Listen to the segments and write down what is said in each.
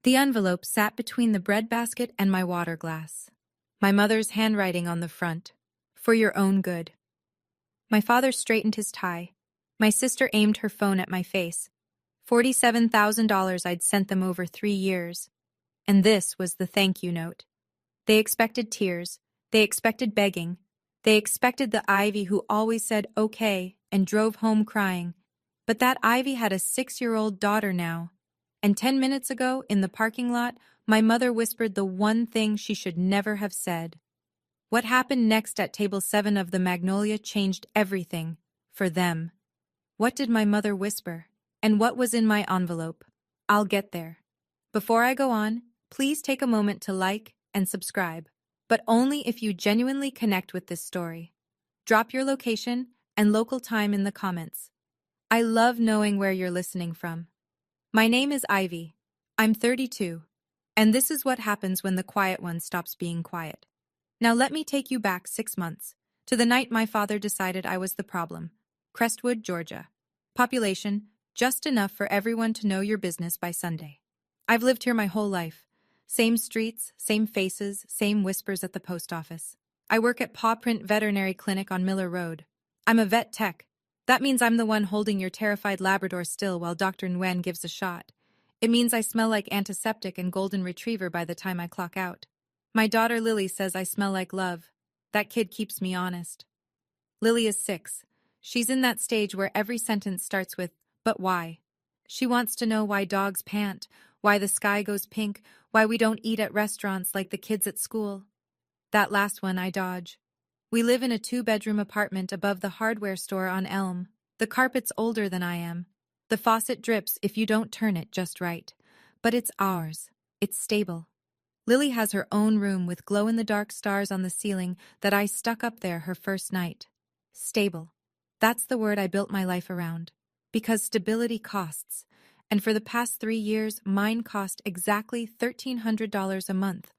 The envelope sat between the breadbasket and my water glass. My mother's handwriting on the front. For your own good. My father straightened his tie. My sister aimed her phone at my face. $47,000 I'd sent them over 3 years. And this was the thank you note. They expected tears. They expected begging. They expected the Ivy who always said okay and drove home crying. But that Ivy had a 6-year-old daughter now. And 10 minutes ago, in the parking lot, my mother whispered the one thing she should never have said. What happened next at table 7 of the Magnolia changed everything. For them. What did my mother whisper? And what was in my envelope? I'll get there. Before I go on, please take a moment to like and subscribe, but only if you genuinely connect with this story. Drop your location and local time in the comments. I love knowing where you're listening from. My name is Ivy. I'm 32, and this is what happens when the quiet one stops being quiet. Now let me take you back 6 months, to the night my father decided I was the problem. Crestwood, Georgia. Population, just enough for everyone to know your business by Sunday. I've lived here my whole life. Same streets, same faces, same whispers at the post office. I work at Paw Print Veterinary Clinic on Miller Road. I'm a vet tech. That means I'm the one holding your terrified Labrador still while Dr. Nguyen gives a shot. It means I smell like antiseptic and golden retriever by the time I clock out. My daughter Lily says I smell like love. That kid keeps me honest. Lily is 6. She's in that stage where every sentence starts with, but why? She wants to know why dogs pant, why the sky goes pink, why we don't eat at restaurants like the kids at school. That last one I dodge. We live in a 2-bedroom apartment above the hardware store on Elm. The carpet's older than I am. The faucet drips if you don't turn it just right. But it's ours. It's stable. Lily has her own room with glow-in-the-dark stars on the ceiling that I stuck up there her first night. Stable. That's the word I built my life around. Because stability costs. And for the past 3 years, mine cost exactly $1,300 a month.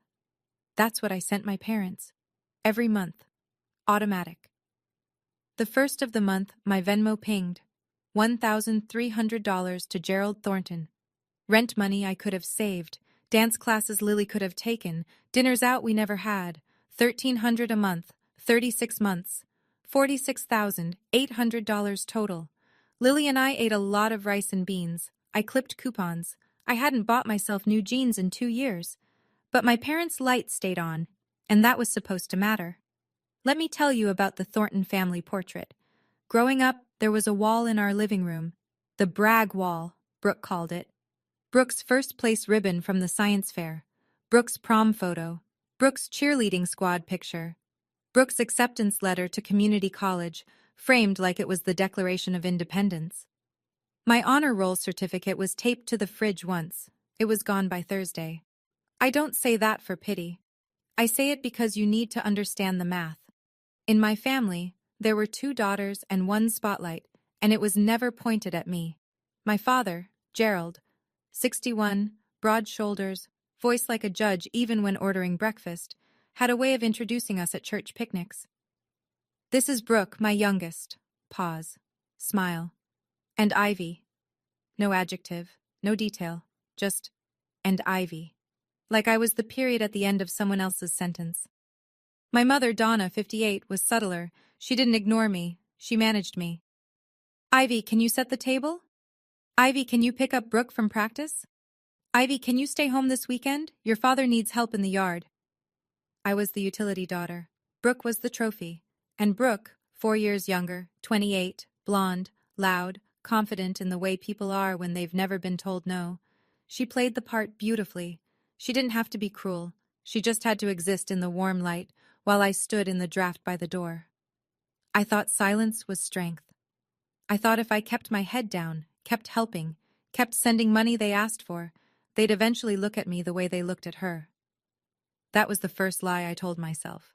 That's what I sent my parents. Every month. Automatic. The first of the month, my Venmo pinged. $1,300 to Gerald Thornton. Rent money I could have saved. Dance classes Lily could have taken. Dinners out we never had. $1,300 a month. 36 months. $46,800 total. Lily and I ate a lot of rice and beans. I clipped coupons. I hadn't bought myself new jeans in 2 years. But my parents' light stayed on, and that was supposed to matter. Let me tell you about the Thornton family portrait. Growing up, there was a wall in our living room. The brag wall, Brooke called it. Brooke's first place ribbon from the science fair. Brooke's prom photo. Brooke's cheerleading squad picture. Brooke's acceptance letter to community college, framed like it was the Declaration of Independence. My honor roll certificate was taped to the fridge once. It was gone by Thursday. I don't say that for pity. I say it because you need to understand the math. In my family, there were 2 daughters and 1 spotlight, and it was never pointed at me. My father, Gerald, 61, broad shoulders, voice like a judge even when ordering breakfast, had a way of introducing us at church picnics. This is Brooke, my youngest. Pause. Smile. And Ivy. No adjective, no detail, just, and Ivy. Like I was the period at the end of someone else's sentence. My mother, Donna, 58, was subtler. She didn't ignore me. She managed me. Ivy, can you set the table? Ivy, can you pick up Brooke from practice? Ivy, can you stay home this weekend? Your father needs help in the yard. I was the utility daughter. Brooke was the trophy. And Brooke, 4 years younger, 28, blonde, loud, confident in the way people are when they've never been told no. She played the part beautifully. She didn't have to be cruel. She just had to exist in the warm light while I stood in the draft by the door. I thought silence was strength. I thought if I kept my head down, kept helping, kept sending money they asked for, they'd eventually look at me the way they looked at her. That was the first lie I told myself.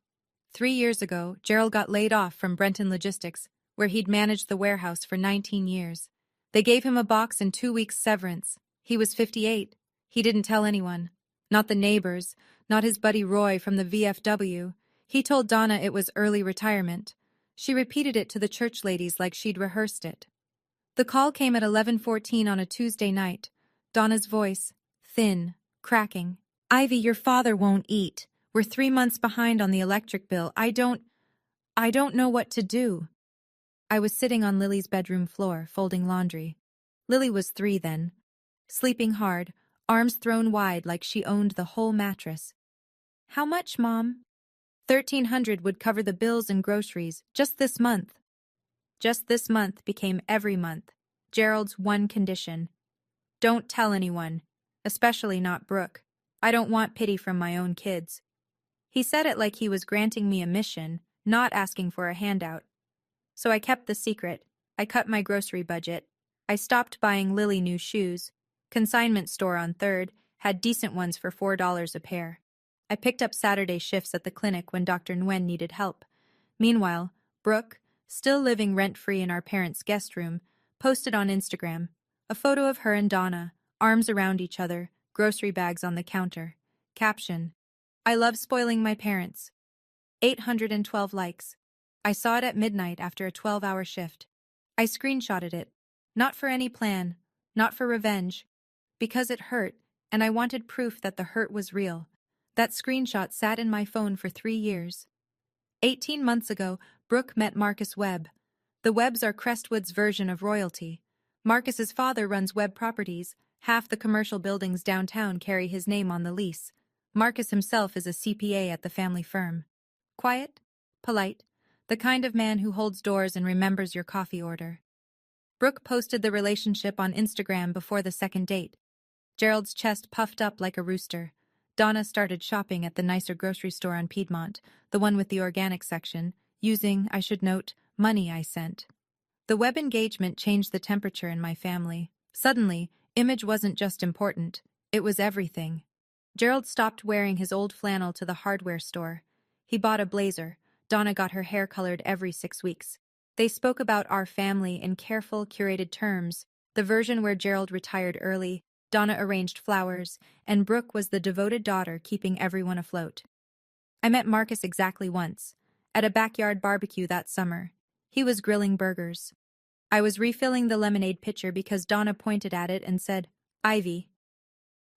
3 years ago, Gerald got laid off from Brenton Logistics, where he'd managed the warehouse for 19 years. They gave him a box and 2 weeks severance. He was 58. He didn't tell anyone. Not the neighbors, not his buddy Roy from the VFW. He told Donna it was early retirement. She repeated it to the church ladies like she'd rehearsed it. The call came at 11:14 on a Tuesday night. Donna's voice, thin, cracking. Ivy, your father won't eat. We're 3 months behind on the electric bill. I don't know what to do. I was sitting on Lily's bedroom floor, folding laundry. Lily was 3 then, sleeping hard, arms thrown wide like she owned the whole mattress. How much, Mom? 1,300 would cover the bills and groceries, just this month. Just this month became every month. Gerald's one condition. Don't tell anyone, especially not Brooke. I don't want pity from my own kids. He said it like he was granting me a mission, not asking for a handout. So I kept the secret. I cut my grocery budget. I stopped buying Lily new shoes. Consignment store on 3rd had decent ones for $4 a pair. I picked up Saturday shifts at the clinic when Dr. Nguyen needed help. Meanwhile, Brooke, still living rent-free in our parents' guest room, posted on Instagram a photo of her and Donna, arms around each other, grocery bags on the counter. Caption: I love spoiling my parents. 812 likes. I saw it at midnight after a 12-hour shift. I screenshotted it. Not for any plan, not for revenge. Because it hurt, and I wanted proof that the hurt was real. That screenshot sat in my phone for 3 years. 18 months ago, Brooke met Marcus Webb. The Webbs are Crestwood's version of royalty. Marcus's father runs Webb Properties. Half the commercial buildings downtown carry his name on the lease. Marcus himself is a CPA at the family firm. Quiet, polite, the kind of man who holds doors and remembers your coffee order. Brooke posted the relationship on Instagram before the second date. Gerald's chest puffed up like a rooster. Donna started shopping at the nicer grocery store on Piedmont, the one with the organic section, using, I should note, money I sent. The Webb engagement changed the temperature in my family. Suddenly, image wasn't just important, it was everything. Gerald stopped wearing his old flannel to the hardware store. He bought a blazer. Donna got her hair colored every 6 weeks. They spoke about our family in careful, curated terms, the version where Gerald retired early, Donna arranged flowers, and Brooke was the devoted daughter keeping everyone afloat. I met Marcus exactly once, at a backyard barbecue that summer. He was grilling burgers. I was refilling the lemonade pitcher because Donna pointed at it and said, Ivy.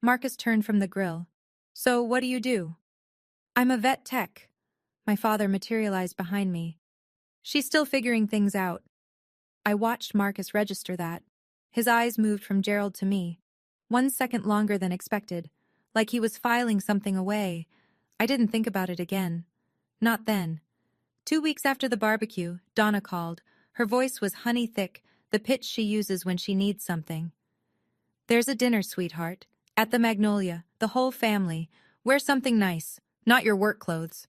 Marcus turned from the grill. So what do you do? I'm a vet tech. My father materialized behind me. She's still figuring things out. I watched Marcus register that. His eyes moved from Gerald to me. 1 second longer than expected, like he was filing something away. I didn't think about it again. Not then. 2 weeks after the barbecue, Donna called. Her voice was honey thick, the pitch she uses when she needs something. There's a dinner, sweetheart. At the Magnolia, the whole family. Wear something nice, not your work clothes.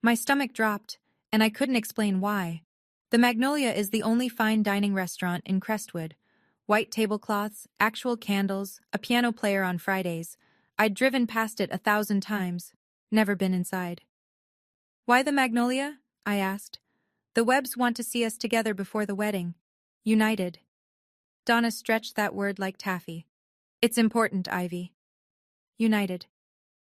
My stomach dropped, and I couldn't explain why. The Magnolia is the only fine dining restaurant in Crestwood. White tablecloths, actual candles, a piano player on Fridays. I'd driven past it 1,000 times, never been inside. Why the Magnolia? I asked. The Webbs want to see us together before the wedding. United. Donna stretched that word like taffy. It's important, Ivy. United.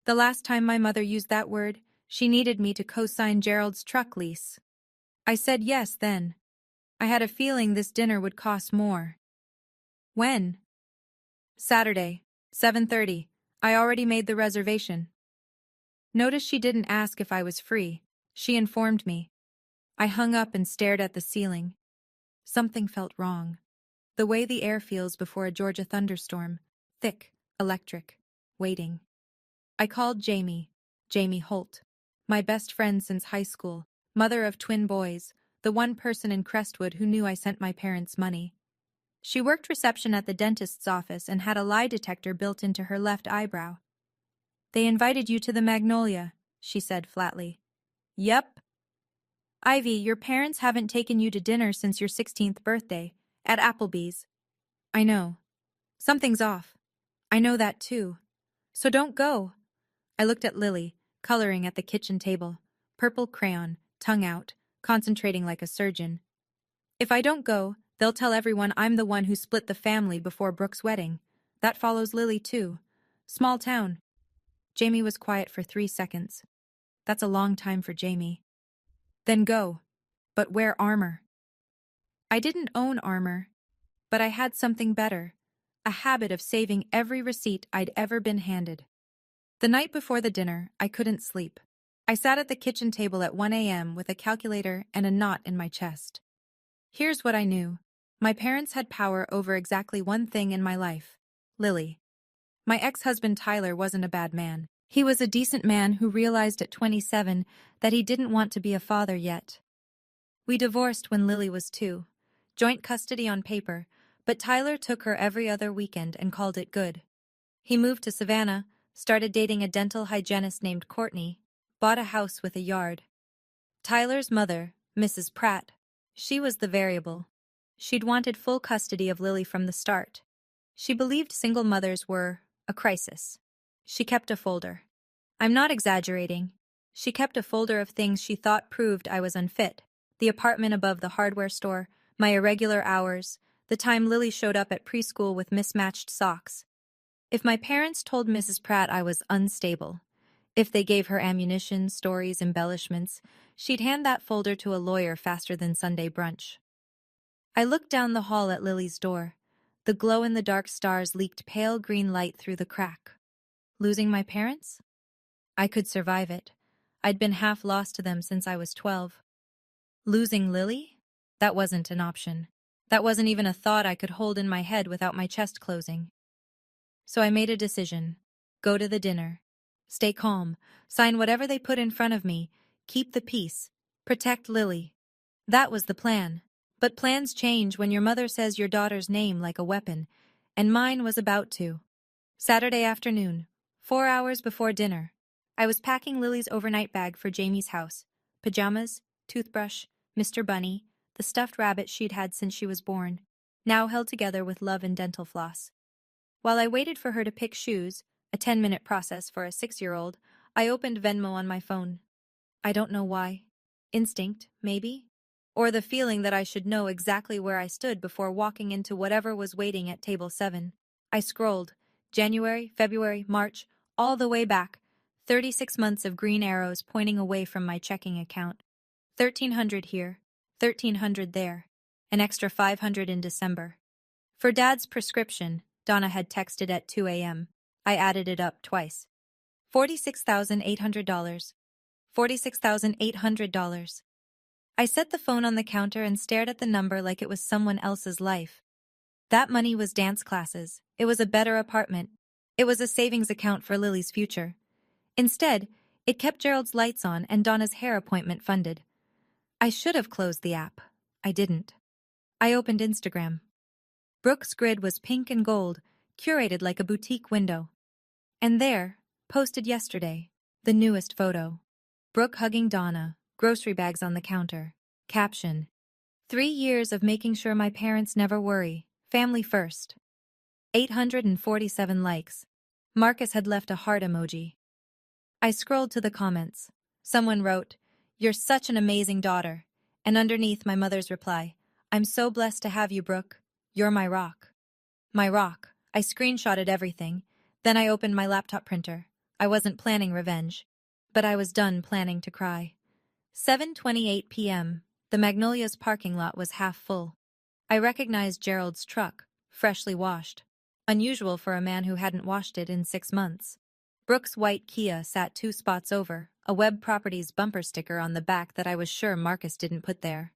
The last time my mother used that word, she needed me to co-sign Gerald's truck lease. I said yes then. I had a feeling this dinner would cost more. When? Saturday, 7:30. I already made the reservation. Notice she didn't ask if I was free. She informed me. I hung up and stared at the ceiling. Something felt wrong. The way the air feels before a Georgia thunderstorm. Thick, electric, waiting. I called Jamie Holt. My best friend since high school, mother of twin boys, the one person in Crestwood who knew I sent my parents money. She worked reception at the dentist's office and had a lie detector built into her left eyebrow. They invited you to the Magnolia, she said flatly. Yep. Ivy, your parents haven't taken you to dinner since your 16th birthday, at Applebee's. I know. Something's off. I know that too. So don't go. I looked at Lily, coloring at the kitchen table, purple crayon, tongue out, concentrating like a surgeon. If I don't go, they'll tell everyone I'm the one who split the family before Brooke's wedding. That follows Lily too. Small town. Jamie was quiet for 3 seconds. That's a long time for Jamie. Then go. But wear armor. I didn't own armor, but I had something better. a habit of saving every receipt I'd ever been handed. The night before the dinner, I couldn't sleep. I sat at the kitchen table at 1 a.m. with a calculator and a knot in my chest. Here's what I knew. My parents had power over exactly one thing in my life: Lily. My ex-husband Tyler wasn't a bad man. He was a decent man who realized at 27 that he didn't want to be a father yet. We divorced when Lily was 2. Joint custody on paper, but Tyler took her every other weekend and called it good. He moved to Savannah, started dating a dental hygienist named Courtney, bought a house with a yard. Tyler's mother, Mrs. Pratt, she was the variable. She'd wanted full custody of Lily from the start. She believed single mothers were a crisis. She kept a folder. I'm not exaggerating. She kept a folder of things she thought proved I was unfit: the apartment above the hardware store, my irregular hours, the time Lily showed up at preschool with mismatched socks. If my parents told Mrs. Pratt I was unstable, if they gave her ammunition, stories, embellishments, she'd hand that folder to a lawyer faster than Sunday brunch. I looked down the hall at Lily's door. The glow-in-the-dark stars leaked pale green light through the crack. Losing my parents? I could survive it. I'd been half lost to them since I was 12. Losing Lily? That wasn't an option. That wasn't even a thought I could hold in my head without my chest closing. So I made a decision. Go to the dinner. Stay calm. Sign whatever they put in front of me. Keep the peace. Protect Lily. That was the plan. But plans change when your mother says your daughter's name like a weapon, and mine was about to. Saturday afternoon, 4 hours before dinner, I was packing Lily's overnight bag for Jamie's house: pajamas, toothbrush, Mr. Bunny, the stuffed rabbit she'd had since she was born, now held together with love and dental floss. While I waited for her to pick shoes, a 10-minute process for a 6-year-old, I opened Venmo on my phone. I don't know why. Instinct, maybe? Or the feeling that I should know exactly where I stood before walking into whatever was waiting at table 7. I scrolled. January, February, March, all the way back. 36 months of green arrows pointing away from my checking account. 1,300 here, 1,300 there, an extra 500 in December. For Dad's prescription, Donna had texted at 2 a.m. I added it up twice. $46,800. $46,800. I set the phone on the counter and stared at the number like it was someone else's life. That money was dance classes. It was a better apartment. It was a savings account for Lily's future. Instead, it kept Gerald's lights on and Donna's hair appointment funded. I should have closed the app. I didn't. I opened Instagram. Brooke's grid was pink and gold, curated like a boutique window. And there, posted yesterday, the newest photo. Brooke hugging Donna, grocery bags on the counter. Caption: 3 years of making sure my parents never worry. Family first. 847 likes. Marcus had left a heart emoji. I scrolled to the comments. Someone wrote, "You're such an amazing daughter." And underneath, my mother's reply, "I'm so blessed to have you, Brooke. You're my rock." My rock. I screenshotted everything. Then I opened my laptop printer. I wasn't planning revenge, but I was done planning to cry. 7:28 p.m. The Magnolia's parking lot was half full. I recognized Gerald's truck, freshly washed. Unusual for a man who hadn't washed it in 6 months. Brooke's white Kia sat 2 spots over, a Web Properties bumper sticker on the back that I was sure Marcus didn't put there.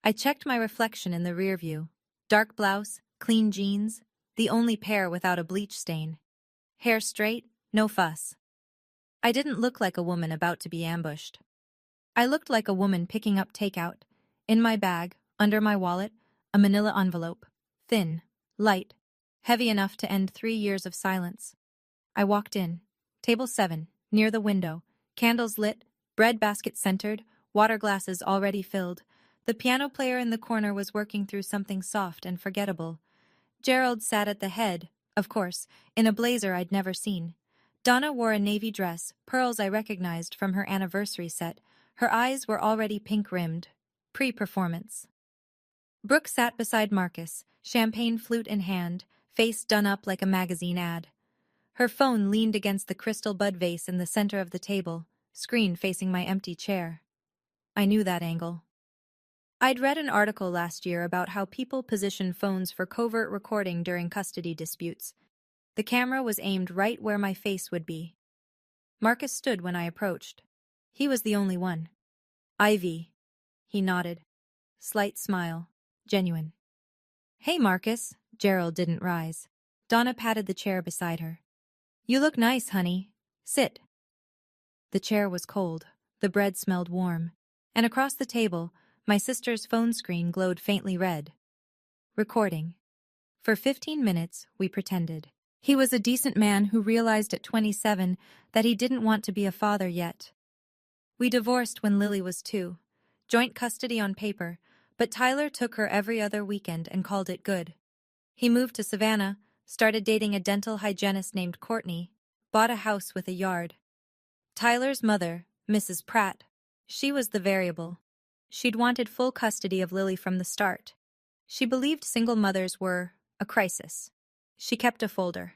I checked my reflection in the rear view. Dark blouse, clean jeans, the only pair without a bleach stain. Hair straight, no fuss. I didn't look like a woman about to be ambushed. I looked like a woman picking up takeout. In my bag, under my wallet, a manila envelope. Thin, light, heavy enough to end 3 years of silence. I walked in. Table 7, near the window. Candles lit, bread basket centered, water glasses already filled. The piano player in the corner was working through something soft and forgettable. Gerald sat at the head, of course, in a blazer I'd never seen. Donna wore a navy dress, pearls I recognized from her anniversary set. Her eyes were already pink-rimmed. Pre-performance. Brooke sat beside Marcus, champagne flute in hand, face done up like a magazine ad. Her phone leaned against the crystal bud vase in the center of the table, screen facing my empty chair. I knew that angle. I'd read an article last year about how people position phones for covert recording during custody disputes. The camera was aimed right where my face would be. Marcus stood when I approached. He was the only one. Ivy. He nodded. Slight smile. Genuine. Hey, Marcus. Gerald didn't rise. Donna patted the chair beside her. You look nice, honey. Sit. The chair was cold. The bread smelled warm. And across the table, my sister's phone screen glowed faintly red. Recording. For 15 minutes, we pretended. He was a decent man who realized at 27 that he didn't want to be a father yet. We divorced when Lily was 2. Joint custody on paper, but Tyler took her every other weekend and called it good. He moved to Savannah, started dating a dental hygienist named Courtney, bought a house with a yard. Tyler's mother, Mrs. Pratt, she was the variable. She'd wanted full custody of Lily from the start. She believed single mothers were a crisis. She kept a folder.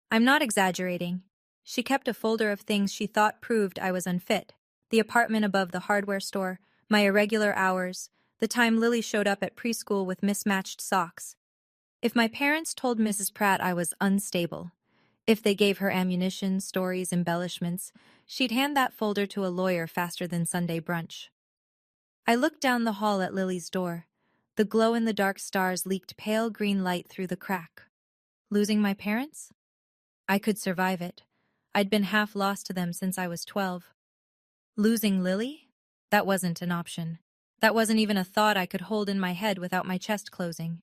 I'm not exaggerating. She kept a folder of things she thought proved I was unfit. The apartment above the hardware store, my irregular hours, the time Lily showed up at preschool with mismatched socks. If my parents told Mrs. Pratt I was unstable, if they gave her ammunition, stories, embellishments, she'd hand that folder to a lawyer faster than Sunday brunch. I looked down the hall at Lily's door. The glow-in-the-dark stars leaked pale green light through the crack. Losing my parents? I could survive it. I'd been half lost to them since I was 12. Losing Lily? That wasn't an option. That wasn't even a thought I could hold in my head without my chest closing.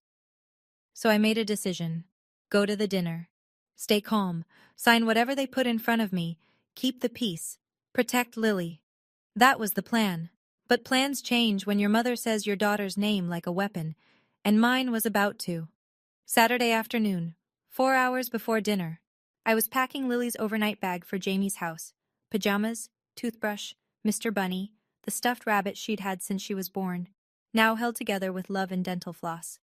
So I made a decision. Go to the dinner. Stay calm. Sign whatever they put in front of me. Keep the peace. Protect Lily. That was the plan. But plans change when your mother says your daughter's name like a weapon, and mine was about to. Saturday afternoon, 4 hours before dinner. I was packing Lily's overnight bag for Jamie's house. Pajamas, toothbrush, Mr. Bunny, the stuffed rabbit she'd had since she was born, now held together with love and dental floss.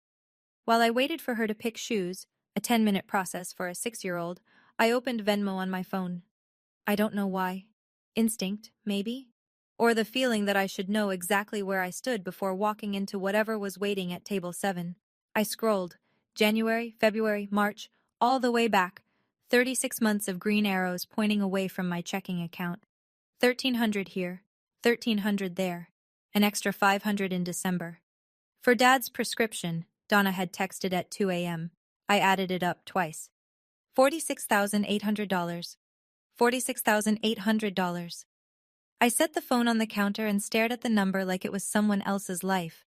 While I waited for her to pick shoes, a 10-minute process for a 6-year-old, I opened Venmo on my phone. I don't know why. Instinct, maybe? Or the feeling that I should know exactly where I stood before walking into whatever was waiting at table 7. I scrolled. January, February, March, all the way back. 36 months of green arrows pointing away from my checking account. 1,300 here, 1,300 there, an extra 500 in December. For Dad's prescription, Donna had texted at 2 a.m. I added it up twice. $46,800. $46,800. I set the phone on the counter and stared at the number like it was someone else's life.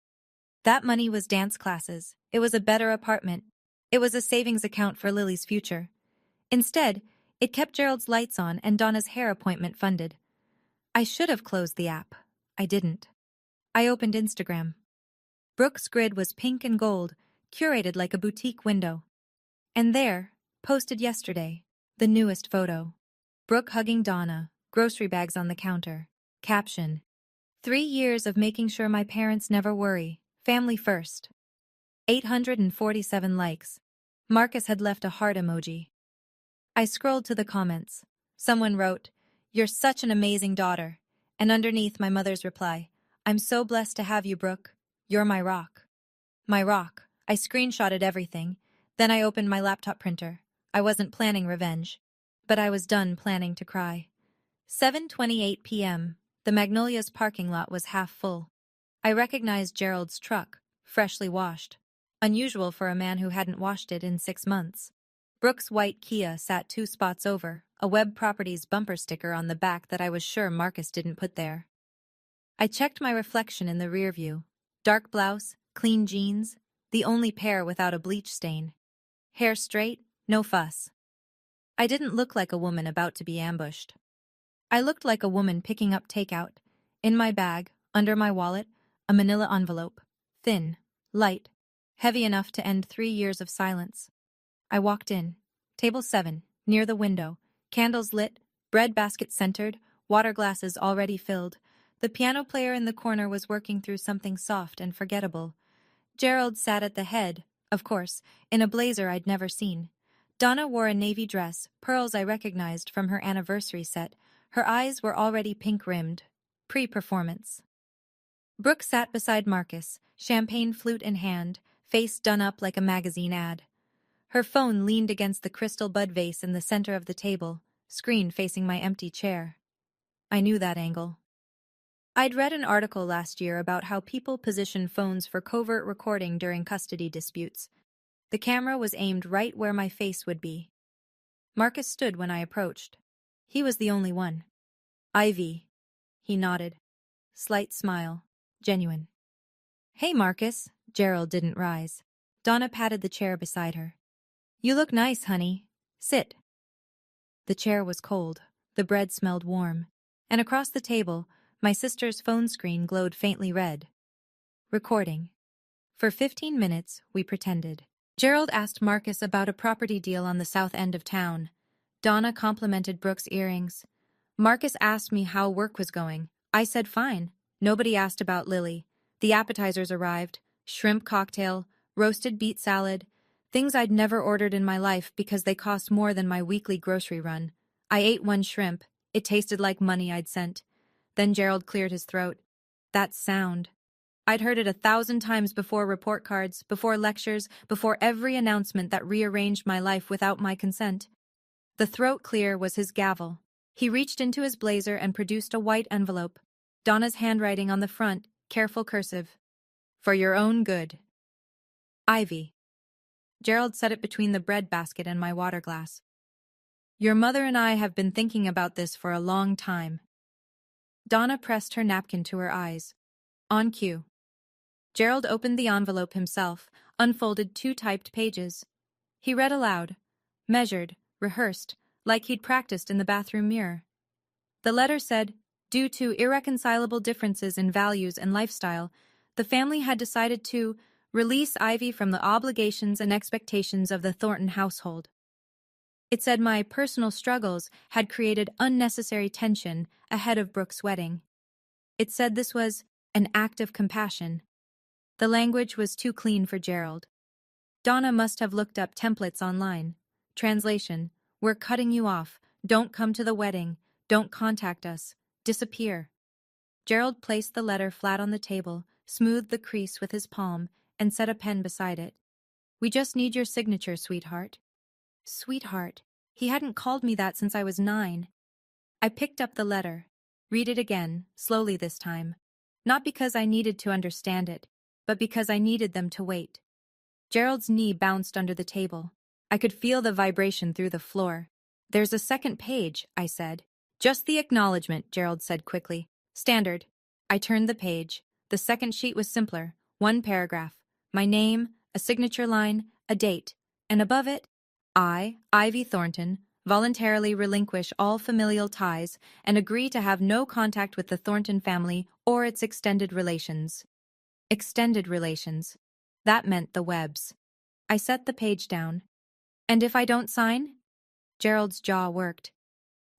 That money was dance classes. It was a better apartment. It was a savings account for Lily's future. Instead, it kept Gerald's lights on and Donna's hair appointment funded. I should have closed the app. I didn't. I opened Instagram. Brooke's grid was pink and gold, curated like a boutique window. And there, posted yesterday, the newest photo. Brooke hugging Donna, grocery bags on the counter. Caption: 3 years of making sure my parents never worry. Family first. 847 likes. Marcus had left a heart emoji. I scrolled to the comments. Someone wrote, "You're such an amazing daughter." And underneath my mother's reply, "I'm so blessed to have you, Brooke. You're my rock." My rock. I screenshotted everything. Then I opened my laptop printer. I wasn't planning revenge. But I was done planning to cry. 7:28 p.m. The Magnolia's parking lot was half full. I recognized Gerald's truck, freshly washed. Unusual for a man who hadn't washed it in 6 months. Brooke's white Kia sat 2 spots over, a Web Properties bumper sticker on the back that I was sure Marcus didn't put there. I checked my reflection in the rear view. Dark blouse, clean jeans, the only pair without a bleach stain. Hair straight, no fuss. I didn't look like a woman about to be ambushed. I looked like a woman picking up takeout. In my bag, under my wallet, a manila envelope. Thin, light, heavy enough to end 3 years of silence. I walked in. Table 7, near the window. Candles lit, bread basket centered, water glasses already filled. The piano player in the corner was working through something soft and forgettable. Gerald sat at the head, of course, in a blazer I'd never seen. Donna wore a navy dress, pearls I recognized from her anniversary set. Her eyes were already pink-rimmed. Pre-performance. Brooke sat beside Marcus, champagne flute in hand, face done up like a magazine ad. Her phone leaned against the crystal bud vase in the center of the table, screen facing my empty chair. I knew that angle. I'd read an article last year about how people position phones for covert recording during custody disputes. The camera was aimed right where my face would be. Marcus stood when I approached. He was the only one. Ivy. He nodded. Slight smile. Genuine. Hey, Marcus. Gerald didn't rise. Donna patted the chair beside her. You look nice, honey. Sit. The chair was cold. The bread smelled warm. And across the table, my sister's phone screen glowed faintly red. Recording. For 15 minutes, we pretended. Gerald asked Marcus about a property deal on the south end of town. Donna complimented Brooke's earrings. Marcus asked me how work was going. I said fine. Nobody asked about Lily. The appetizers arrived. Shrimp cocktail, roasted beet salad, things I'd never ordered in my life because they cost more than my weekly grocery run. I ate one shrimp. It tasted like money I'd sent. Then Gerald cleared his throat. That sound. I'd heard it 1,000 times before report cards, before lectures, before every announcement that rearranged my life without my consent. The throat clear was his gavel. He reached into his blazer and produced a white envelope. Donna's handwriting on the front, careful cursive. For your own good. Ivy. Gerald set it between the bread basket and my water glass. Your mother and I have been thinking about this for a long time. Donna pressed her napkin to her eyes. On cue. Gerald opened the envelope himself, unfolded 2 typed pages. He read aloud, measured, rehearsed, like he'd practiced in the bathroom mirror. The letter said, due to irreconcilable differences in values and lifestyle, the family had decided to release Ivy from the obligations and expectations of the Thornton household. It said my personal struggles had created unnecessary tension ahead of Brooke's wedding. It said this was an act of compassion. The language was too clean for Gerald. Donna must have looked up templates online. Translation: we're cutting you off. Don't come to the wedding. Don't contact us. Disappear. Gerald placed the letter flat on the table, smoothed the crease with his palm, and set a pen beside it. We just need your signature, sweetheart. Sweetheart. He hadn't called me that since I was 9. I picked up the letter. Read it again, slowly this time. Not because I needed to understand it, but because I needed them to wait. Gerald's knee bounced under the table. I could feel the vibration through the floor. There's a second page, I said. Just the acknowledgement, Gerald said quickly. Standard. I turned the page. The second sheet was simpler. 1 paragraph. My name, a signature line, a date. And above it, I, Ivy Thornton, voluntarily relinquish all familial ties and agree to have no contact with the Thornton family or its extended relations. Extended relations. That meant the Webbs. I set the page down. And if I don't sign? Gerald's jaw worked.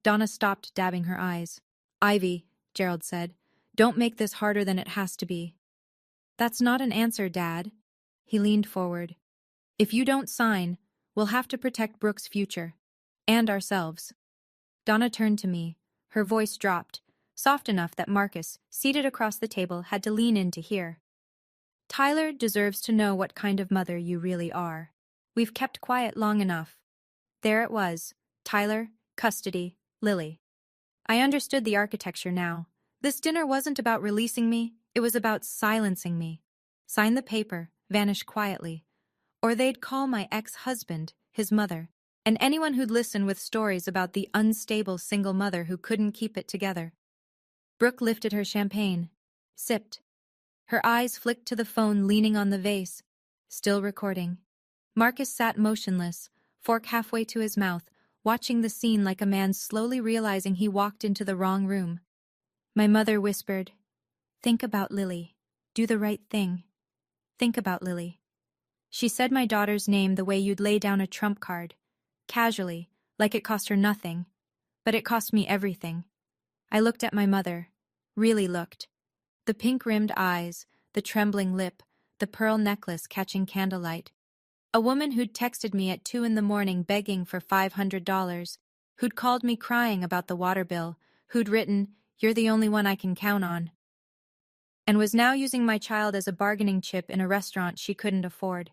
Donna stopped dabbing her eyes. Ivy, Gerald said, don't make this harder than it has to be. That's not an answer, Dad. He leaned forward. If you don't sign, we'll have to protect Brooke's future. And ourselves. Donna turned to me. Her voice dropped, soft enough that Marcus, seated across the table, had to lean in to hear. Tyler deserves to know what kind of mother you really are. We've kept quiet long enough. There it was. Tyler, custody, Lily. I understood the architecture now. This dinner wasn't about releasing me, it was about silencing me. Sign the paper, vanish quietly. Or they'd call my ex-husband, his mother, and anyone who'd listen with stories about the unstable single mother who couldn't keep it together. Brooke lifted her champagne, sipped. Her eyes flicked to the phone leaning on the vase, still recording. Marcus sat motionless, fork halfway to his mouth, watching the scene like a man slowly realizing he walked into the wrong room. My mother whispered, "Think about Lily. Do the right thing. Think about Lily." She said my daughter's name the way you'd lay down a trump card, casually, like it cost her nothing, but it cost me everything. I looked at my mother, really looked. The pink-rimmed eyes, the trembling lip, the pearl necklace catching candlelight. A woman who'd texted me at 2 a.m. begging for $500, who'd called me crying about the water bill, who'd written, "You're the only one I can count on." and was now using my child as a bargaining chip in a restaurant she couldn't afford.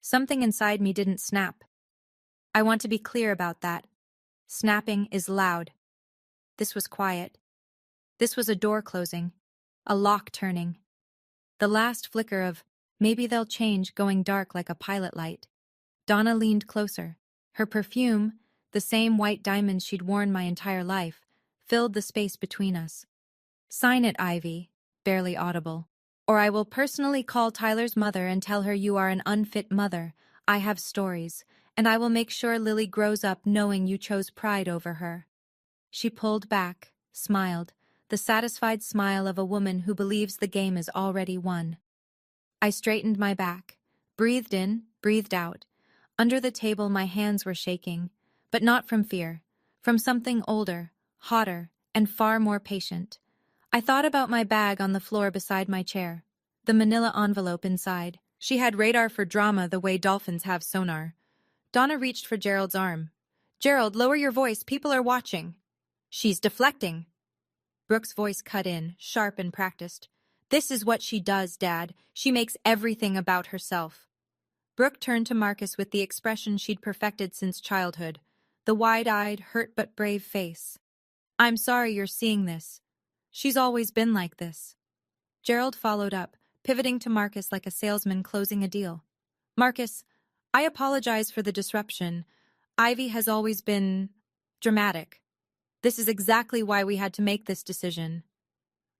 Something inside me didn't snap. I want to be clear about that. Snapping is loud. This was quiet. This was a door closing, a lock turning. The last flicker of, maybe they'll change, going dark like a pilot light. Donna leaned closer. Her perfume, the same white diamonds she'd worn my entire life, filled the space between us. "Sign it, Ivy," barely audible. "Or I will personally call Tyler's mother and tell her you are an unfit mother. I have stories, and I will make sure Lily grows up knowing you chose pride over her." She pulled back, smiled, the satisfied smile of a woman who believes the game is already won. I straightened my back, breathed in, breathed out. Under the table my hands were shaking, but not from fear, from something older, hotter, and far more patient. I thought about my bag on the floor beside my chair, the manila envelope inside. She had radar for drama the way dolphins have sonar. Donna reached for Gerald's arm. "Gerald, lower your voice, people are watching." "She's deflecting." Brooke's voice cut in, sharp and practiced. "This is what she does, Dad. She makes everything about herself." Brooke turned to Marcus with the expression she'd perfected since childhood, the wide-eyed, hurt but brave face. "I'm sorry you're seeing this. She's always been like this." Gerald followed up, pivoting to Marcus like a salesman closing a deal. "Marcus, I apologize for the disruption. Ivy has always been dramatic. This is exactly why we had to make this decision."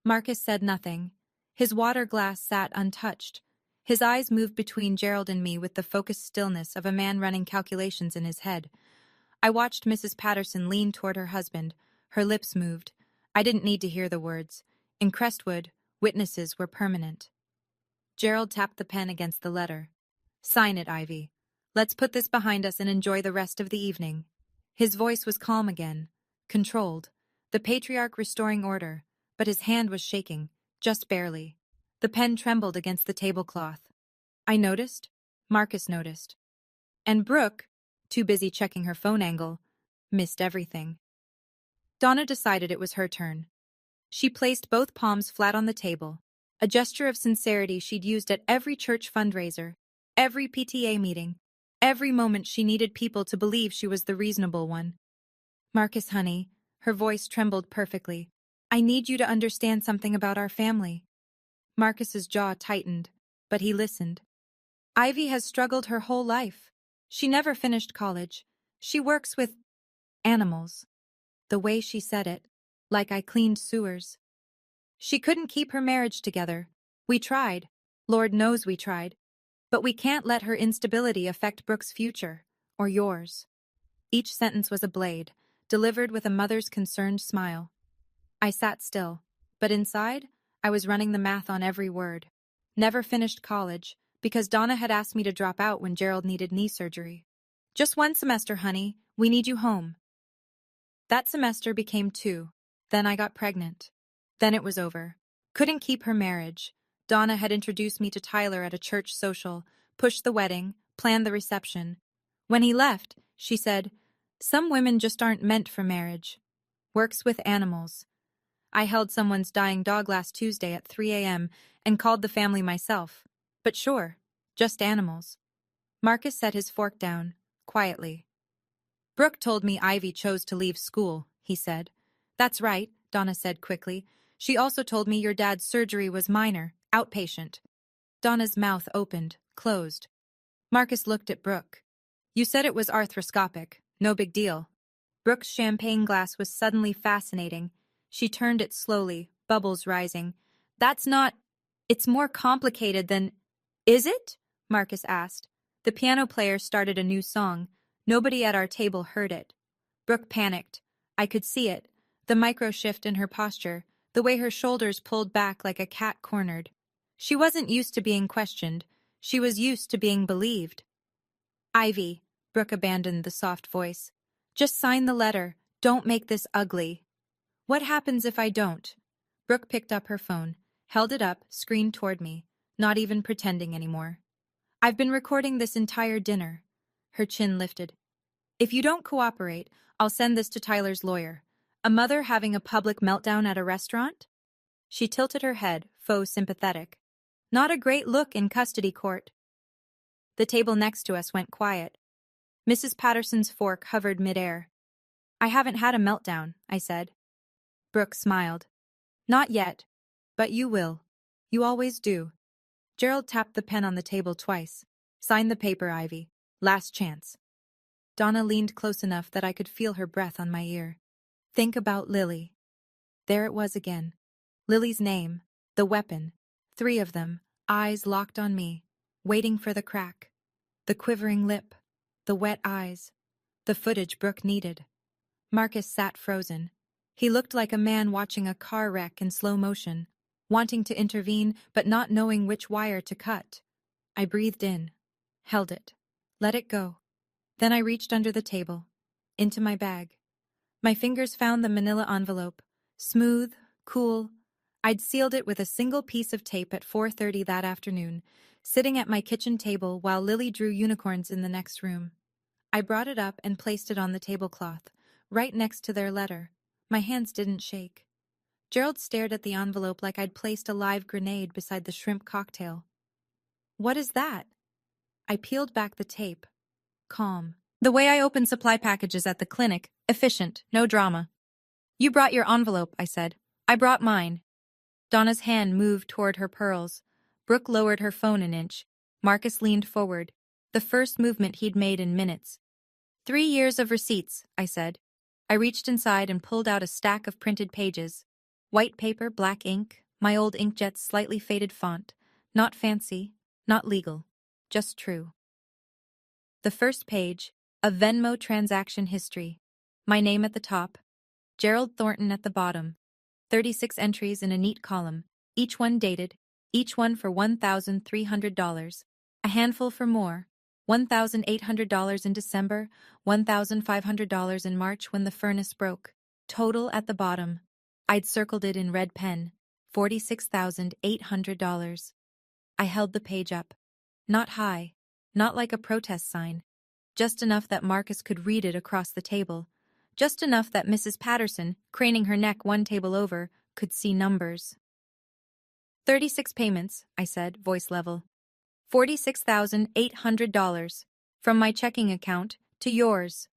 Marcus said nothing. His water glass sat untouched. His eyes moved between Gerald and me with the focused stillness of a man running calculations in his head. I watched Mrs. Patterson lean toward her husband. Her lips moved. I didn't need to hear the words. In Crestwood, witnesses were permanent. Gerald tapped the pen against the letter. "Sign it, Ivy. Let's put this behind us and enjoy the rest of the evening." His voice was calm again, controlled, the patriarch restoring order, but his hand was shaking, just barely. The pen trembled against the tablecloth. I noticed. Marcus noticed. And Brooke, too busy checking her phone angle, missed everything. Donna decided it was her turn. She placed both palms flat on the table, a gesture of sincerity she'd used at every church fundraiser, every PTA meeting, every moment she needed people to believe she was the reasonable one. "Marcus, honey," her voice trembled perfectly, "I need you to understand something about our family." Marcus's jaw tightened, but he listened. "Ivy has struggled her whole life. She never finished college. She works with animals." The way she said it, like I cleaned sewers. "She couldn't keep her marriage together. We tried. Lord knows we tried. But we can't let her instability affect Brooke's future, or yours." Each sentence was a blade, delivered with a mother's concerned smile. I sat still, but inside, I was running the math on every word. Never finished college, because Donna had asked me to drop out when Gerald needed knee surgery. "Just one semester, honey. We need you home." That semester became 2. Then I got pregnant. Then it was over. Couldn't keep her marriage. Donna had introduced me to Tyler at a church social, pushed the wedding, planned the reception. When he left, she said, "Some women just aren't meant for marriage." Works with animals. I held someone's dying dog last Tuesday at 3 a.m. and called the family myself. But sure, just animals. Marcus set his fork down, quietly. "Brooke told me Ivy chose to leave school," he said. "That's right," Donna said quickly. "She also told me your dad's surgery was minor, outpatient." Donna's mouth opened, closed. Marcus looked at Brooke. "You said it was arthroscopic. No big deal." Brooke's champagne glass was suddenly fascinating. She turned it slowly, bubbles rising. "That's not... It's more complicated than..." "Is it?" Marcus asked. The piano player started a new song. Nobody at our table heard it. Brooke panicked. I could see it. The micro-shift in her posture, the way her shoulders pulled back like a cat cornered. She wasn't used to being questioned. She was used to being believed. "Ivy," Brooke abandoned the soft voice. "Just sign the letter. Don't make this ugly." "What happens if I don't?" Brooke picked up her phone, held it up, screen toward me, not even pretending anymore. "I've been recording this entire dinner." Her chin lifted. "If you don't cooperate, I'll send this to Tyler's lawyer. A mother having a public meltdown at a restaurant?" She tilted her head, faux sympathetic. Not a great look in custody court. The table next to us went quiet. Mrs. Patterson's fork hovered midair. I haven't had a meltdown, I said. Brooke smiled. Not yet. But you will. You always do. Gerald tapped the pen on the table twice. Sign the paper, Ivy. Last chance. Donna leaned close enough that I could feel her breath on my ear. Think about Lily. There it was again. Lily's name. The weapon. 3 of them, eyes locked on me, waiting for the crack. The quivering lip. The wet eyes. The footage Brooke needed. Marcus sat frozen. He looked like a man watching a car wreck in slow motion, wanting to intervene but not knowing which wire to cut. I breathed in, held it, let it go. Then I reached under the table, into my bag. My fingers found the manila envelope, smooth, cool. I'd sealed it with a single piece of tape at 4:30 that afternoon, sitting at my kitchen table while Lily drew unicorns in the next room. I brought it up and placed it on the tablecloth, right next to their letter. My hands didn't shake. Gerald stared at the envelope like I'd placed a live grenade beside the shrimp cocktail. What is that? I peeled back the tape. Calm. The way I open supply packages at the clinic, efficient, no drama. You brought your envelope, I said. I brought mine. Donna's hand moved toward her pearls. Brooke lowered her phone an inch. Marcus leaned forward, the first movement he'd made in minutes. 3 years of receipts, I said. I reached inside and pulled out a stack of printed pages. White paper, black ink, my old inkjet's slightly faded font. Not fancy, not legal, just true. The first page, a Venmo transaction history. My name at the top, Gerald Thornton at the bottom. 36 entries in a neat column, each one dated, each one for $1,300. A handful for more. $1,800 in December, $1,500 in March when the furnace broke. Total at the bottom. I'd circled it in red pen. $46,800. I held the page up. Not high, not like a protest sign. Just enough that Marcus could read it across the table. Just enough that Mrs. Patterson, craning her neck one table over, could see numbers. 36 payments, I said, voice level. $46,800. From my checking account to yours.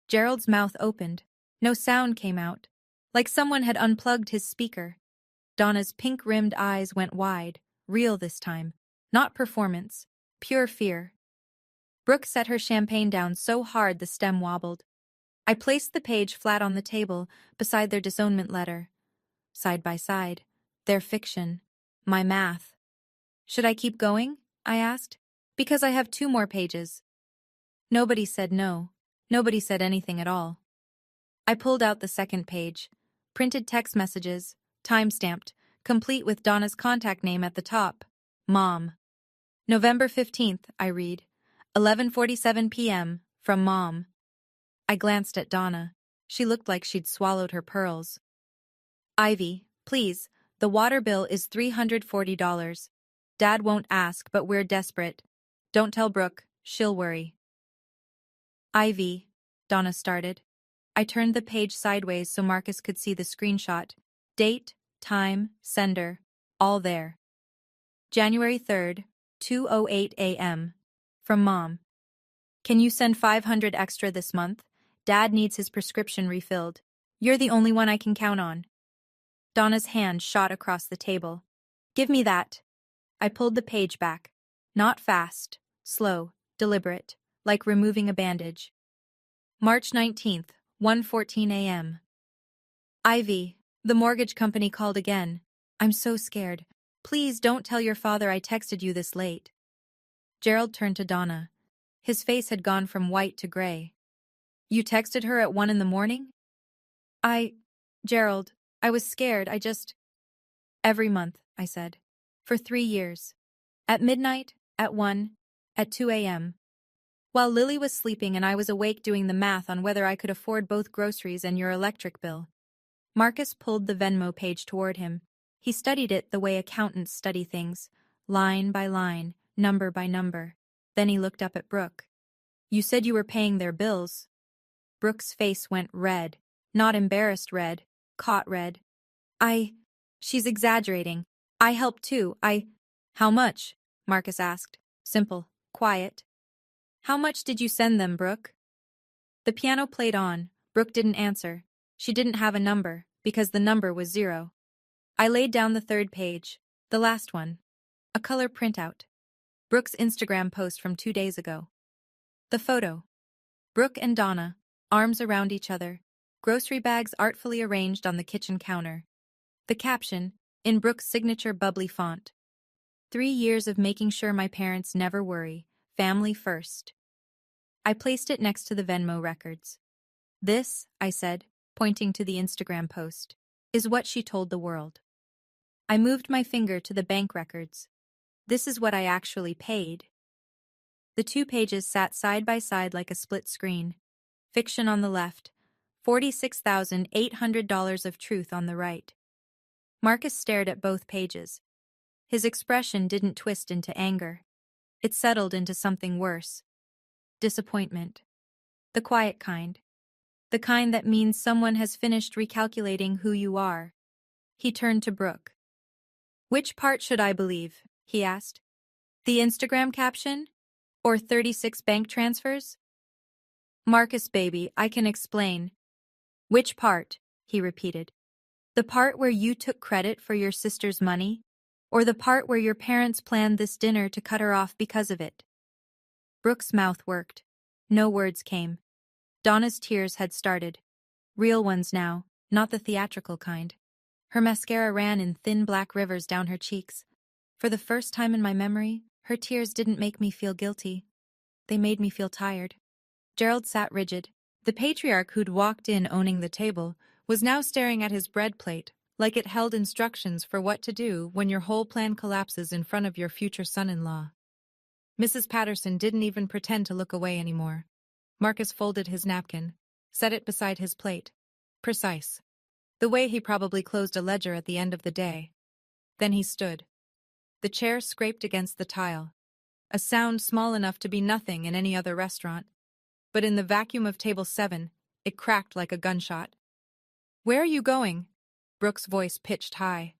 Gerald's mouth opened. No sound came out. Like someone had unplugged his speaker. Donna's pink-rimmed eyes went wide, real this time. Not performance. Pure fear. Brooke set her champagne down so hard the stem wobbled. I placed the page flat on the table, beside their disownment letter. Side by side. Their fiction. My math. Should I keep going? I asked. Because I have 2 more pages. Nobody said no. Nobody said anything at all. I pulled out the second page. Printed text messages, time-stamped, complete with Donna's contact name at the top. Mom. November 15th, I read. 11:47 p.m. From Mom. I glanced at Donna. She looked like she'd swallowed her pearls. Ivy, please, the water bill is $340. Dad won't ask, but we're desperate. Don't tell Brooke, she'll worry. Ivy, Donna started. I turned the page sideways so Marcus could see the screenshot. Date, time, sender, all there. January 3rd, 2:08 a.m. From Mom. Can you send $500 extra this month? Dad needs his prescription refilled. You're the only one I can count on. Donna's hand shot across the table. Give me that. I pulled the page back. Not fast, slow, deliberate, like removing a bandage. March 19th, 1:14 a.m. Ivy, the mortgage company called again. I'm so scared. Please don't tell your father I texted you this late. Gerald turned to Donna. His face had gone from white to gray. You texted her at 1 in the morning? Gerald, I was scared, Every month, I said. For 3 years. At midnight, at 1, at 2 a.m. While Lily was sleeping and I was awake doing the math on whether I could afford both groceries and your electric bill. Marcus pulled the Venmo page toward him. He studied it the way accountants study things, line by line, number by number. Then he looked up at Brooke. You said you were paying their bills. Brooke's face went red, not embarrassed red, caught red. She's exaggerating. I helped too. How much? Marcus asked. Simple. Quiet. How much did you send them, Brooke? The piano played on. Brooke didn't answer. She didn't have a number, because the number was 0. I laid down the third page. The last one. A color printout. Brooke's Instagram post from 2 days ago. The photo. Brooke and Donna, arms around each other, grocery bags artfully arranged on the kitchen counter. The caption, in Brooke's signature bubbly font. 3 years of making sure my parents never worry. Family first. I placed it next to the Venmo records. This, I said, pointing to the Instagram post, is what she told the world. I moved my finger to the bank records. This is what I actually paid. The 2 pages sat side by side like a split screen. Fiction on the left, $46,800 of truth on the right. Marcus stared at both pages. His expression didn't twist into anger. It settled into something worse. Disappointment. The quiet kind. The kind that means someone has finished recalculating who you are. He turned to Brooke. Which part should I believe? He asked. The Instagram caption? Or 36 bank transfers? Marcus, baby, I can explain. Which part? He repeated. The part where you took credit for your sister's money? Or the part where your parents planned this dinner to cut her off because of it? Brooke's mouth worked. No words came. Donna's tears had started. Real ones now, not the theatrical kind. Her mascara ran in thin black rivers down her cheeks. For the first time in my memory, her tears didn't make me feel guilty. They made me feel tired. Gerald sat rigid. The patriarch who'd walked in owning the table was now staring at his bread plate, like it held instructions for what to do when your whole plan collapses in front of your future son-in-law. Mrs. Patterson didn't even pretend to look away anymore. Marcus folded his napkin, set it beside his plate. Precise. The way he probably closed a ledger at the end of the day. Then he stood. The chair scraped against the tile. A sound small enough to be nothing in any other restaurant. But in the vacuum of table 7, it cracked like a gunshot. Where are you going? Brooke's voice pitched high.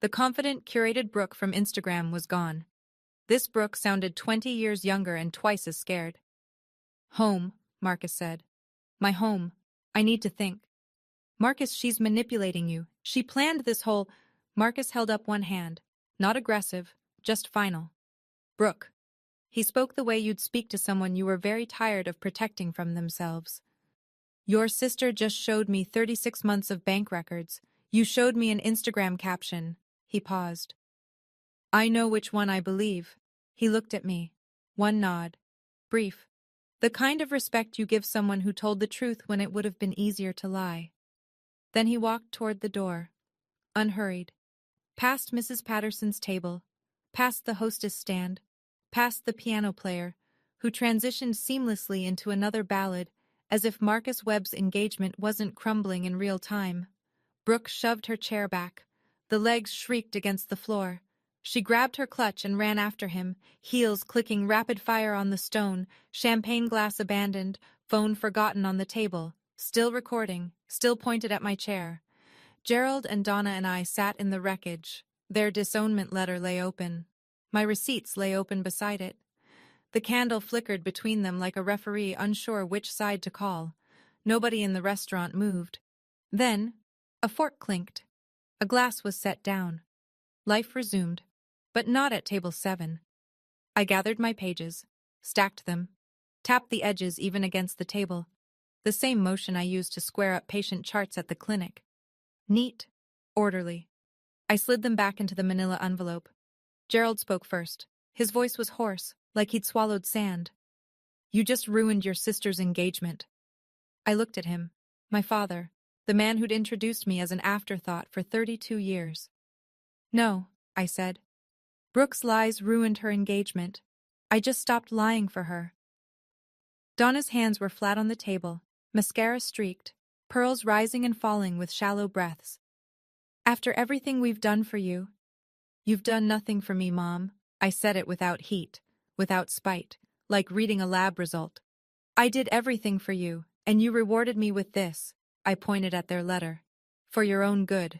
The confident, curated Brooke from Instagram was gone. This Brooke sounded 20 years younger and twice as scared. Home, Marcus said. My home. I need to think. Marcus, she's manipulating you. She planned this whole... Marcus held up one hand. Not aggressive, just final. Brooke. He spoke the way you'd speak to someone you were very tired of protecting from themselves. Your sister just showed me 36 months of bank records. You showed me an Instagram caption. He paused. I know which one I believe. He looked at me. One nod. Brief. The kind of respect you give someone who told the truth when it would have been easier to lie. Then he walked toward the door. Unhurried. Past Mrs. Patterson's table. Past the hostess stand. Past the piano player, who transitioned seamlessly into another ballad, as if Marcus Webb's engagement wasn't crumbling in real time. Brooke shoved her chair back. The legs shrieked against the floor. She grabbed her clutch and ran after him, heels clicking rapid fire on the stone, champagne glass abandoned, phone forgotten on the table, still recording, still pointed at my chair. Gerald and Donna and I sat in the wreckage. Their disownment letter lay open. My receipts lay open beside it. The candle flickered between them like a referee unsure which side to call. Nobody in the restaurant moved. Then, a fork clinked. A glass was set down. Life resumed, but not at table 7. I gathered my pages, stacked them, tapped the edges even against the table, the same motion I used to square up patient charts at the clinic. Neat, orderly. I slid them back into the manila envelope. Gerald spoke first. His voice was hoarse, like he'd swallowed sand. You just ruined your sister's engagement. I looked at him, my father, the man who'd introduced me as an afterthought for 32 years. No, I said. Brooke's lies ruined her engagement. I just stopped lying for her. Donna's hands were flat on the table, mascara streaked, pearls rising and falling with shallow breaths. After everything we've done for you, you've done nothing for me, Mom. I said it without heat, without spite, like reading a lab result. I did everything for you, and you rewarded me with this. I pointed at their letter. For your own good.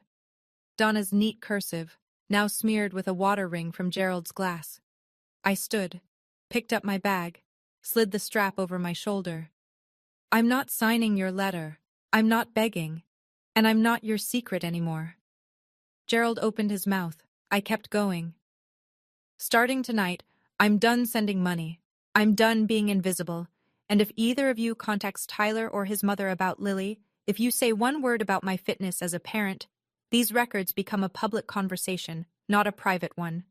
Donna's neat cursive, now smeared with a water ring from Gerald's glass. I stood, picked up my bag, slid the strap over my shoulder. I'm not signing your letter. I'm not begging. And I'm not your secret anymore. Gerald opened his mouth. I kept going. Starting tonight, I'm done sending money. I'm done being invisible. And if either of you contacts Tyler or his mother about Lily, if you say one word about my fitness as a parent, these records become a public conversation, not a private one.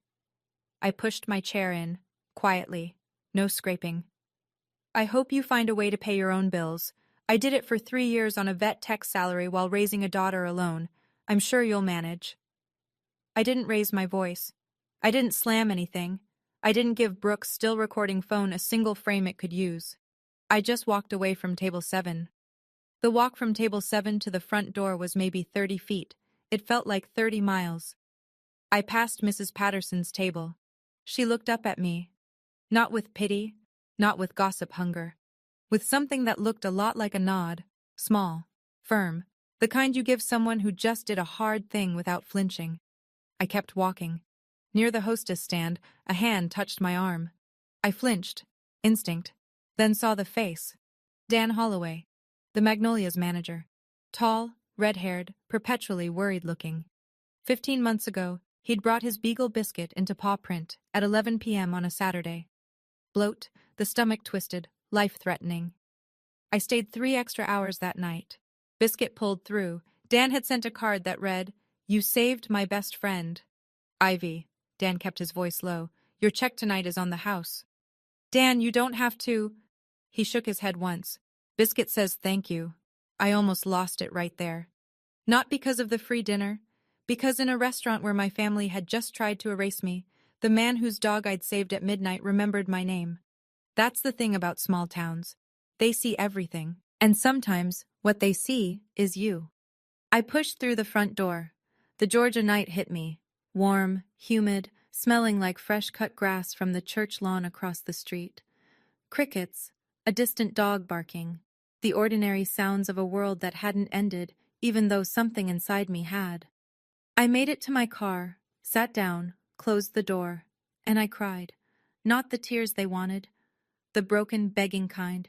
I pushed my chair in, quietly, no scraping. I hope you find a way to pay your own bills. I did it for 3 years on a vet tech salary while raising a daughter alone. I'm sure you'll manage. I didn't raise my voice. I didn't slam anything. I didn't give Brooke's still recording phone a single frame it could use. I just walked away from table 7. The walk from table 7 to the front door was maybe 30 feet. It felt like 30 miles. I passed Mrs. Patterson's table. She looked up at me. Not with pity, not with gossip hunger. With something that looked a lot like a nod, small, firm, the kind you give someone who just did a hard thing without flinching. I kept walking. Near the hostess stand, a hand touched my arm. I flinched, instinct, then saw the face. Dan Holloway, the Magnolia's manager. Tall, red-haired, perpetually worried-looking. 15 months ago, he'd brought his Beagle Biscuit into paw print at 11 p.m. on a Saturday. Bloat, the stomach twisted, life-threatening. I stayed 3 extra hours that night. Biscuit pulled through. Dan had sent a card that read, "You saved my best friend." "Ivy," Dan kept his voice low, "your check tonight is on the house." "Dan, you don't have to." He shook his head once. "Biscuit says thank you." I almost lost it right there. Not because of the free dinner, because in a restaurant where my family had just tried to erase me, the man whose dog I'd saved at midnight remembered my name. That's the thing about small towns. They see everything, and sometimes what they see is you. I pushed through the front door. The Georgia night hit me, warm, humid, smelling like fresh-cut grass from the church lawn across the street. Crickets, a distant dog barking, the ordinary sounds of a world that hadn't ended, even though something inside me had. I made it to my car, sat down, closed the door, and I cried. Not the tears they wanted, the broken, begging kind.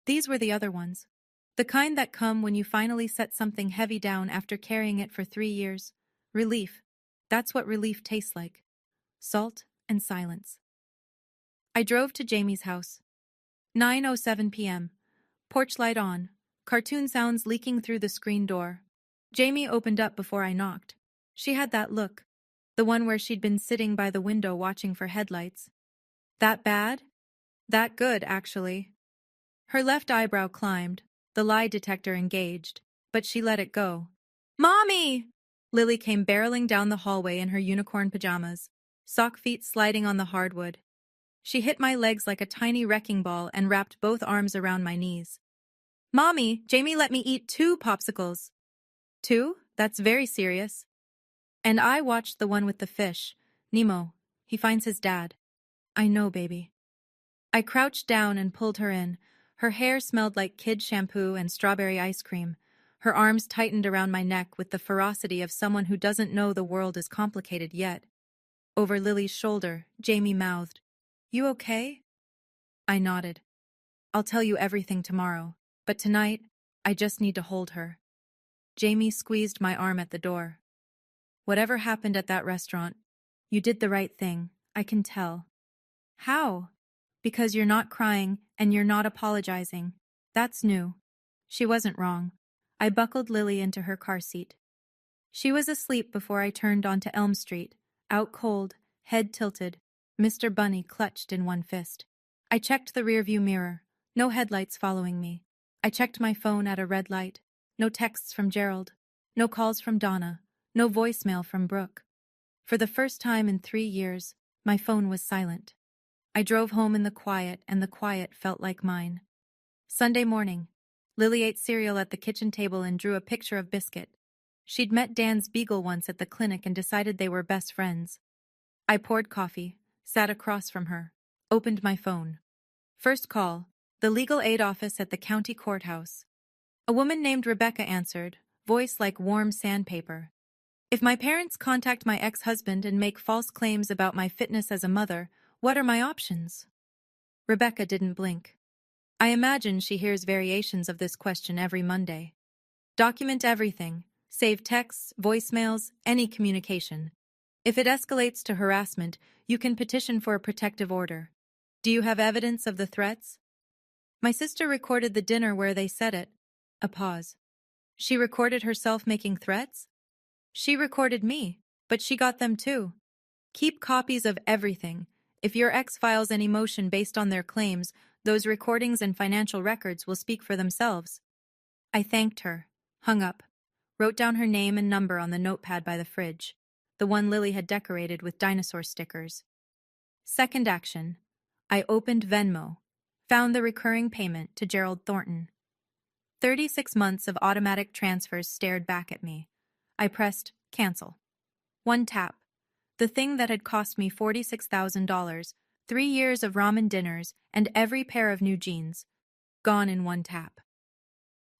These were the other ones. The kind that come when you finally set something heavy down after carrying it for 3 years. Relief. That's what relief tastes like. Salt and silence. I drove to Jamie's house. 9:07 p.m. Porch light on. Cartoon sounds leaking through the screen door. Jamie opened up before I knocked. She had that look. The one where she'd been sitting by the window watching for headlights. That bad? That good, actually. Her left eyebrow climbed, the lie detector engaged, but she let it go. "Mommy!" Lily came barreling down the hallway in her unicorn pajamas, sock feet sliding on the hardwood. She hit my legs like a tiny wrecking ball and wrapped both arms around my knees. "Mommy, Jamie let me eat 2 popsicles." "2? That's very serious." And I watched the one with the fish. Nemo. He finds his dad. "I know, baby." I crouched down and pulled her in. Her hair smelled like kid shampoo and strawberry ice cream. Her arms tightened around my neck with the ferocity of someone who doesn't know the world is complicated yet. Over Lily's shoulder, Jamie mouthed, "You okay?" I nodded. "I'll tell you everything tomorrow, but tonight, I just need to hold her." Jamie squeezed my arm at the door. "Whatever happened at that restaurant, you did the right thing, I can tell." "How?" "Because you're not crying and you're not apologizing. That's new." She wasn't wrong. I buckled Lily into her car seat. She was asleep before I turned onto Elm Street, out cold, head tilted, Mr. Bunny clutched in one fist. I checked the rearview mirror. No headlights following me. I checked my phone at a red light. No texts from Gerald. No calls from Donna. No voicemail from Brooke. For the first time in 3 years, my phone was silent. I drove home in the quiet, and the quiet felt like mine. Sunday morning. Lily ate cereal at the kitchen table and drew a picture of Biscuit. She'd met Dan's beagle once at the clinic and decided they were best friends. I poured coffee, sat across from her, opened my phone. First call, the legal aid office at the county courthouse. A woman named Rebecca answered, voice like warm sandpaper. If my parents contact my ex-husband and make false claims about my fitness as a mother, what are my options? Rebecca didn't blink. I imagine she hears variations of this question every Monday. Document everything. Save texts, voicemails, any communication. If it escalates to harassment, you can petition for a protective order. Do you have evidence of the threats? My sister recorded the dinner where they said it. A pause. She recorded herself making threats? She recorded me, but she got them too. Keep copies of everything. If your ex files any motion based on their claims, those recordings and financial records will speak for themselves. I thanked her, hung up, wrote down her name and number on the notepad by the fridge, the one Lily had decorated with dinosaur stickers. Second action. I opened Venmo, found the recurring payment to Gerald Thornton. 36 months of automatic transfers stared back at me. I pressed cancel. One tap. The thing that had cost me $46,000, 3 years of ramen dinners, and every pair of new jeans, gone in one tap.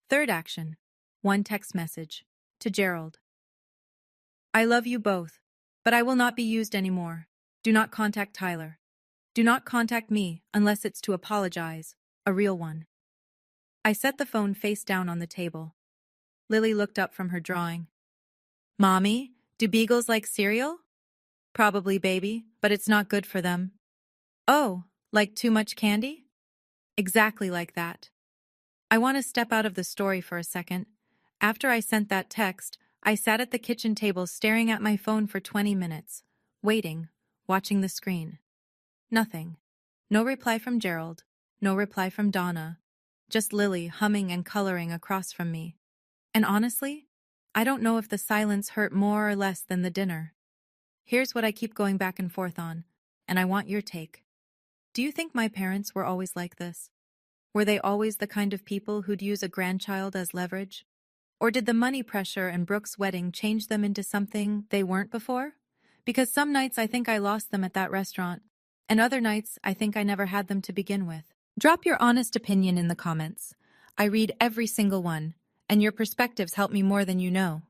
Third action. One text message. To Gerald. I love you both, but I will not be used anymore. Do not contact Tyler. Do not contact me unless it's to apologize, a real one. I set the phone face down on the table. Lily looked up from her drawing. Mommy, do beagles like cereal? Probably, baby, but it's not good for them. Oh, like too much candy? Exactly like that. I want to step out of the story for a second. After I sent that text, I sat at the kitchen table staring at my phone for 20 minutes, waiting, watching the screen. Nothing. No reply from Gerald, no reply from Donna, just Lily humming and coloring across from me. And honestly, I don't know if the silence hurt more or less than the dinner. Here's what I keep going back and forth on, and I want your take. Do you think my parents were always like this? Were they always the kind of people who'd use a grandchild as leverage? Or did the money pressure and Brooke's wedding change them into something they weren't before? Because some nights I think I lost them at that restaurant, and other nights I think I never had them to begin with. Drop your honest opinion in the comments. I read every single one, and your perspectives help me more than you know.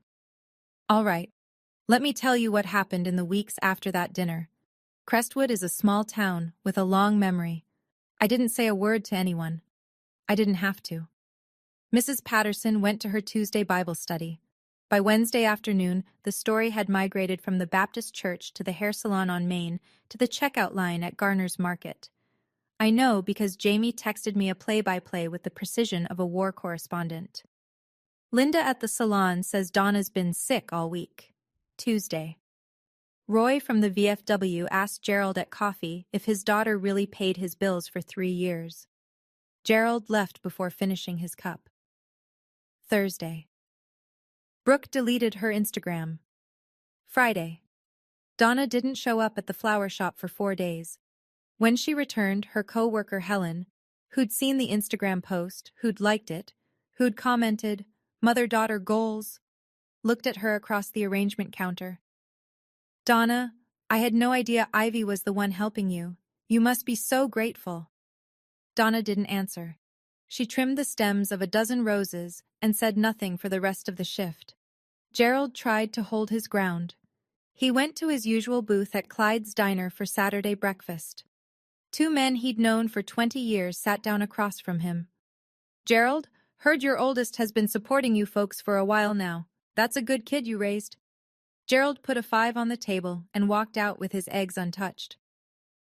All right, let me tell you what happened in the weeks after that dinner. Crestwood is a small town with a long memory. I didn't say a word to anyone. I didn't have to. Mrs. Patterson went to her Tuesday Bible study. By Wednesday afternoon, the story had migrated from the Baptist church to the hair salon on Main to the checkout line at Garner's Market. I know because Jamie texted me a play-by-play with the precision of a war correspondent. Linda at the salon says Donna's been sick all week. Tuesday. Roy from the VFW asked Gerald at coffee if his daughter really paid his bills for 3 years. Gerald left before finishing his cup. Thursday. Brooke deleted her Instagram. Friday. Donna didn't show up at the flower shop for 4 days. When she returned, her co-worker Helen, who'd seen the Instagram post, who'd liked it, who'd commented, "Mother-daughter goals," looked at her across the arrangement counter. "Donna, I had no idea Ivy was the one helping you. You must be so grateful." Donna didn't answer. She trimmed the stems of a dozen roses and said nothing for the rest of the shift. Gerald tried to hold his ground. He went to his usual booth at Clyde's Diner for Saturday breakfast. 2 men he'd known for 20 years sat down across from him. "Gerald, heard your oldest has been supporting you folks for a while now. That's a good kid you raised." Gerald put a 5 on the table and walked out with his eggs untouched.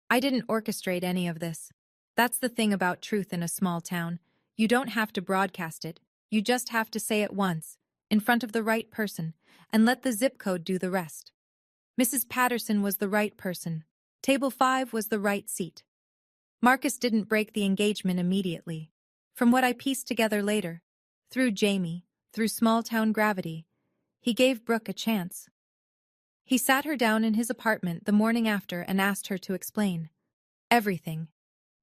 "I didn't orchestrate any of this. That's the thing about truth in a small town. You don't have to broadcast it. You just have to say it once, in front of the right person, and let the zip code do the rest." Mrs. Patterson was the right person. Table 5 was the right seat. Marcus didn't break the engagement immediately. From what I pieced together later, through Jamie, through small-town gravity, he gave Brooke a chance. He sat her down in his apartment the morning after and asked her to explain. Everything.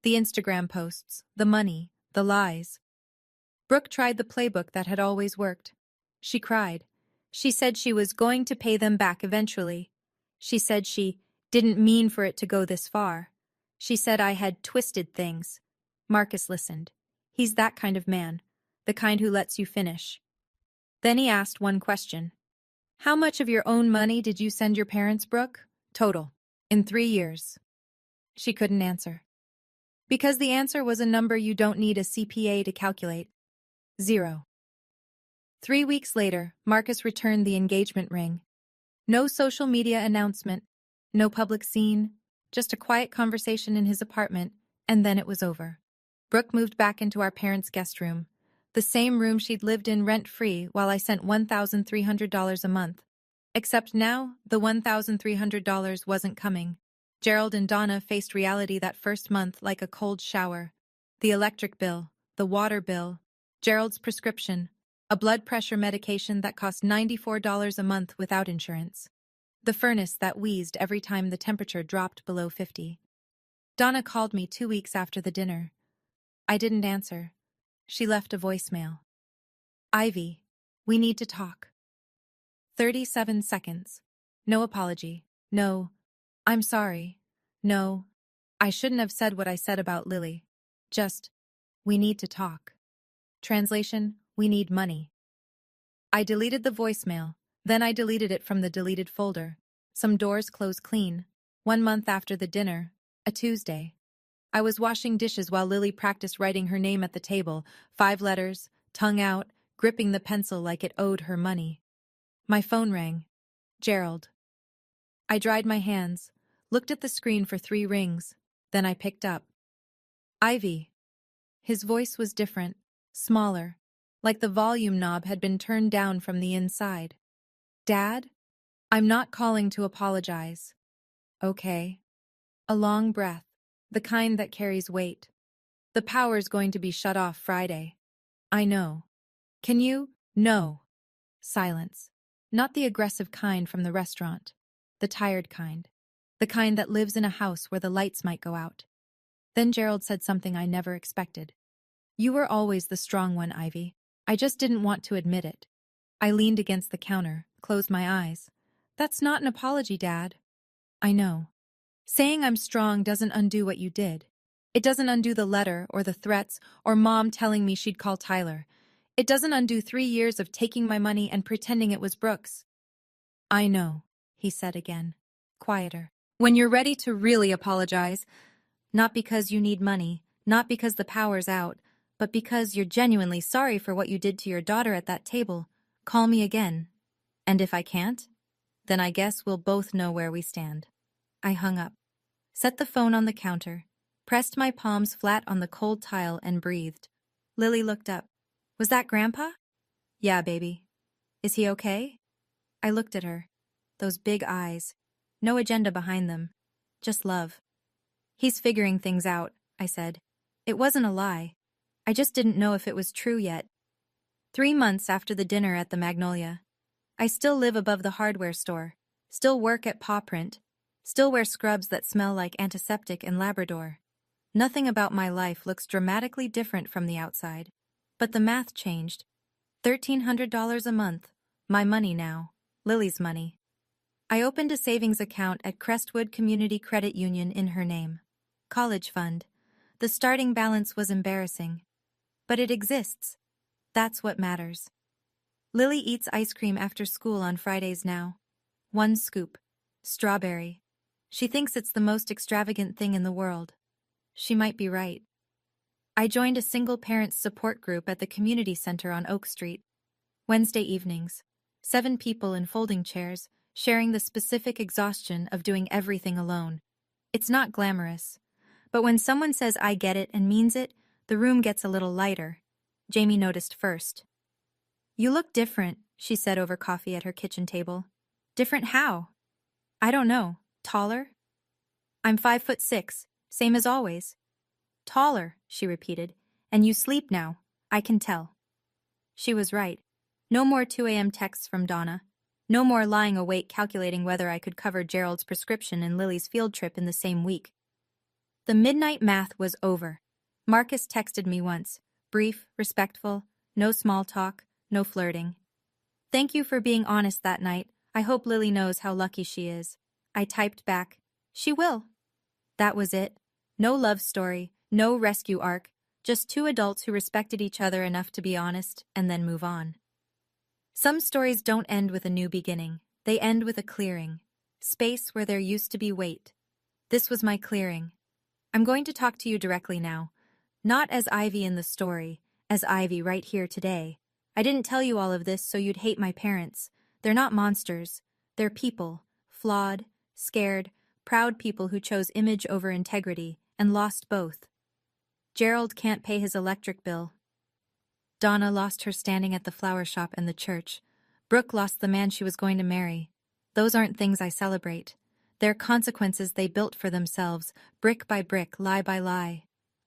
The Instagram posts, the money, the lies. Brooke tried the playbook that had always worked. She cried. She said she was going to pay them back eventually. She said she didn't mean for it to go this far. She said I had twisted things. Marcus listened. He's that kind of man, the kind who lets you finish. Then he asked one question. How much of your own money did you send your parents, Brooke? Total. In 3 years. She couldn't answer. Because the answer was a number you don't need a CPA to calculate. 0. 3 weeks later, Marcus returned the engagement ring. No social media announcement, no public scene, just a quiet conversation in his apartment, and then it was over. Brooke moved back into our parents' guest room, the same room she'd lived in rent-free while I sent $1,300 a month. Except now, the $1,300 wasn't coming. Gerald and Donna faced reality that first month like a cold shower. The electric bill, the water bill, Gerald's prescription, a blood pressure medication that cost $94 a month without insurance. The furnace that wheezed every time the temperature dropped below 50. Donna called me 2 weeks after the dinner. I didn't answer. She left a voicemail. Ivy, we need to talk. 37 seconds. No apology. No, I'm sorry. No, I shouldn't have said what I said about Lily. Just, we need to talk. Translation, we need money. I deleted the voicemail, then I deleted it from the deleted folder. Some doors closed clean. 1 month after the dinner, a Tuesday. I was washing dishes while Lily practiced writing her name at the table, 5 letters, tongue out, gripping the pencil like it owed her money. My phone rang. Gerald. I dried my hands, looked at the screen for 3 rings, then I picked up. Ivy. His voice was different, smaller, like the volume knob had been turned down from the inside. Dad? I'm not calling to apologize. Okay. A long breath, the kind that carries weight. The power's going to be shut off Friday. I know. Can you? No. Silence. Not the aggressive kind from the restaurant. The tired kind. The kind that lives in a house where the lights might go out. Then Gerald said something I never expected. You were always the strong one, Ivy. I just didn't want to admit it. I leaned against the counter, closed my eyes. That's not an apology, Dad. I know. Saying I'm strong doesn't undo what you did. It doesn't undo the letter or the threats or Mom telling me she'd call Tyler. It doesn't undo 3 years of taking my money and pretending it was Brooke's. I know, he said again, quieter. When you're ready to really apologize, not because you need money, not because the power's out, but because you're genuinely sorry for what you did to your daughter at that table, call me again. And if I can't, then I guess we'll both know where we stand. I hung up, set the phone on the counter, pressed my palms flat on the cold tile and breathed. Lily looked up. Was that Grandpa? Yeah, baby. Is he okay? I looked at her. Those big eyes. No agenda behind them. Just love. He's figuring things out, I said. It wasn't a lie. I just didn't know if it was true yet. 3 months after the dinner at the Magnolia. I still live above the hardware store. Still work at Paw Print. Still wear scrubs that smell like antiseptic and Labrador. Nothing about my life looks dramatically different from the outside. But the math changed. $1,300 a month. My money now. Lily's money. I opened a savings account at Crestwood Community Credit Union in her name. College fund. The starting balance was embarrassing. But it exists. That's what matters. Lily eats ice cream after school on Fridays now. 1 scoop. Strawberry. She thinks it's the most extravagant thing in the world. She might be right. I joined a single parents support group at the community center on Oak Street. Wednesday evenings. 7 people in folding chairs, sharing the specific exhaustion of doing everything alone. It's not glamorous. But when someone says I get it and means it, the room gets a little lighter. Jamie noticed first. You look different, she said over coffee at her kitchen table. Different how? I don't know. Taller? I'm 5'6", same as always. Taller, she repeated. And you sleep now. I can tell. She was right. No more 2 a.m. texts from Donna. No more lying awake calculating whether I could cover Gerald's prescription and Lily's field trip in the same week. The midnight math was over. Marcus texted me once. Brief, respectful, no small talk, no flirting. Thank you for being honest that night. I hope Lily knows how lucky she is. I typed back. She will. That was it. No love story, no rescue arc, just 2 adults who respected each other enough to be honest and then move on. Some stories don't end with a new beginning. They end with a clearing. Space where there used to be weight. This was my clearing. I'm going to talk to you directly now. Not as Ivy in the story, as Ivy right here today. I didn't tell you all of this so you'd hate my parents. They're not monsters. They're people. Flawed, scared, proud people who chose image over integrity and lost both. Gerald can't pay his electric bill. Donna lost her standing at the flower shop and the church. Brooke lost the man she was going to marry. Those aren't things I celebrate. They're consequences they built for themselves, brick by brick, lie by lie.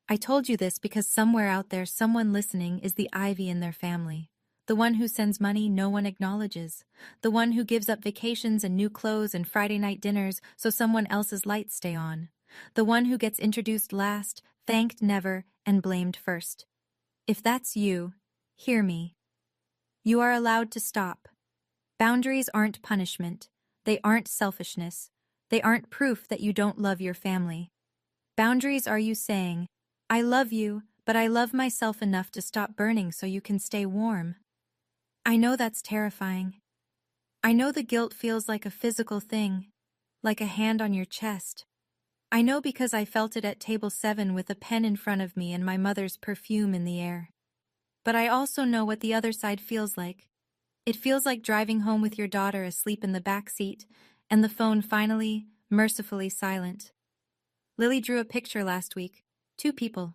I told you this because somewhere out there someone listening is the Ivy in their family. The one who sends money no one acknowledges. The one who gives up vacations and new clothes and Friday night dinners so someone else's lights stay on. The one who gets introduced last, thanked never, and blamed first. If that's you, hear me. You are allowed to stop. Boundaries aren't punishment. They aren't selfishness. They aren't proof that you don't love your family. Boundaries are you saying, I love you, but I love myself enough to stop burning so you can stay warm. I know that's terrifying. I know the guilt feels like a physical thing, like a hand on your chest. I know because I felt it at table 7 with a pen in front of me and my mother's perfume in the air. But I also know what the other side feels like. It feels like driving home with your daughter asleep in the back seat and the phone finally, mercifully silent. Lily drew a picture last week. 2 people.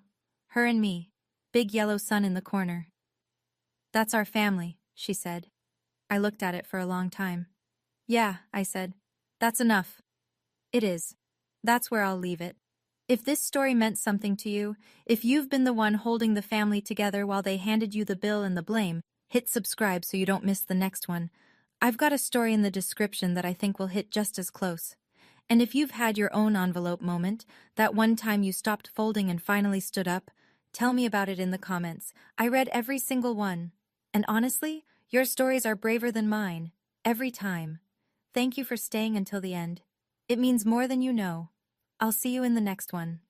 Her and me. Big yellow sun in the corner. That's our family, she said. I looked at it for a long time. Yeah, I said. That's enough. It is. That's where I'll leave it. If this story meant something to you, if you've been the one holding the family together while they handed you the bill and the blame, hit subscribe so you don't miss the next one. I've got a story in the description that I think will hit just as close. And if you've had your own envelope moment, that one time you stopped folding and finally stood up, tell me about it in the comments. I read every single one. And honestly, your stories are braver than mine. Every time. Thank you for staying until the end. It means more than you know. I'll see you in the next one.